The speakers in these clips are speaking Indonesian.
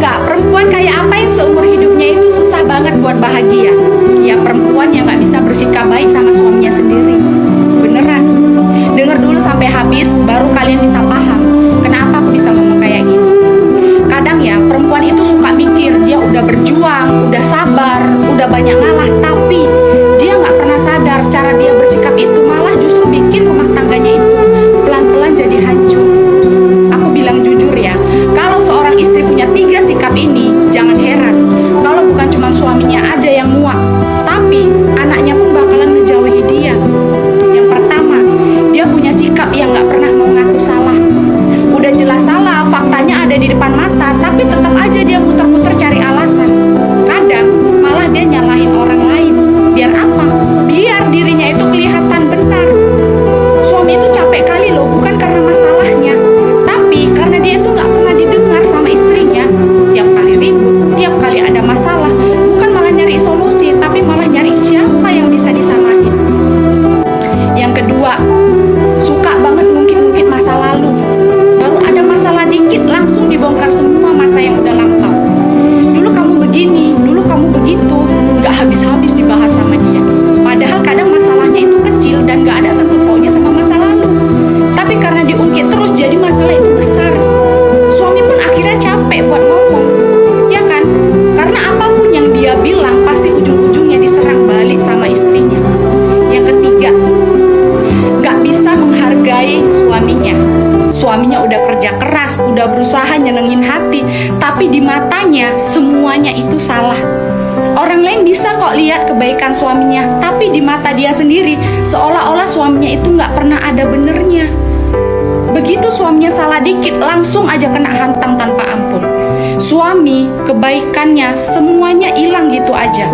nggak, perempuan kayak apa yang seumur hidupnya itu susah banget buat bahagia? Ya perempuan yang nggak bisa bersikap baik sama suaminya sendiri. Beneran. Dengar dulu sampai habis, baru kalian bisa paham kenapa aku bisa ngomong kayak gini. Kadang ya, perempuan itu suka mikir dia udah berjuang, udah sabar, udah banyak ngalah, tapi dia nggak pernah sadar cara dia bersikap itu malah justru bikin rumah tangganya itu pelan-pelan jadi hancur. Aku bilang jujur ya, kalau seorang istri punya 3 sikap ini, jangan heran kalau bukan cuma suaminya aja yang muak, tapi anaknya pun bakalan ngejauhi dia. Yang pertama, dia punya sikap yang nggak pernah mau ngaku salah. Udah jelas salah, faktanya ada di depan mata, tapi tetap aja dia muter-muter cari alasan. Kadang malah dia nyalahin orang lain. Biar apa? Biar dirinya itu kelihatan benar. Suami itu capek kali loh, bukan karena masalahnya, tapi karena dia itu nggak pernah didengar sama istrinya. Tiap kali ribut, tiap kali ada masalah, bukan malah nyari solusi, tapi malah nyari siapa yang bisa disalahin. Yang kedua, suka banget ngungkit-ngungkit masa lalu. Baru ada masalah dikit, langsung dibongkar semua masa yang udah lampau. Dulu kamu begini, dulu kamu begitu, nggak habis-habis dibahas sama dia. Padahal kadang masalahnya itu kecil dan nggak ada sangkut pautnya sama masa lalu. Tapi karena diungkit terus, jadi masalah itu besar. Suami pun akhirnya capek buat ngomong, ya kan? Karena apapun yang dia bilang, pasti ujung-ujungnya diserang balik sama istrinya. Yang ketiga, nggak bisa menghargai suaminya. Suaminya udah kerja keras, udah berusaha nyenengin hati, tapi di matanya semuanya itu salah. Orang lain bisa kok lihat kebaikan suaminya, tapi di mata dia sendiri seolah-olah suaminya itu nggak pernah ada benernya. Begitu suaminya salah dikit, langsung aja kena hantam tanpa ampun. Suami, kebaikannya semuanya hilang gitu aja,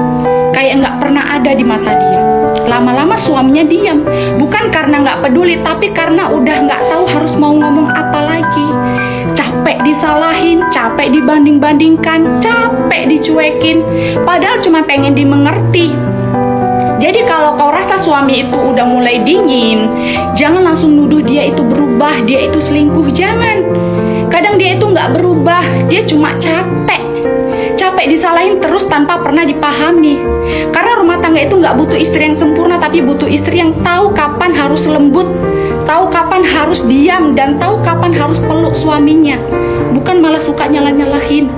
kayak nggak pernah ada di mata dia. Lama-lama suaminya diam, bukan karena nggak peduli, tapi karena udah nggak tahu harus mau ngomong apa lagi. Capek disalahin, capek dibanding-bandingkan, capek dicuekin, padahal cuma pengen dimengerti. Jadi kalau kau rasa suami itu udah mulai dingin, jangan langsung nuduh dia itu berubah, dia itu selingkuh, jangan. Kadang dia itu nggak berubah, dia cuma capek disalahin terus tanpa pernah dipahami. Karena rumah tangga itu nggak butuh istri yang sempurna, tapi butuh istri yang tahu kapan harus lembut, tahu kapan harus diam, dan tahu kapan harus peluk suaminya. Bukan malah suka nyalah-nyalahin.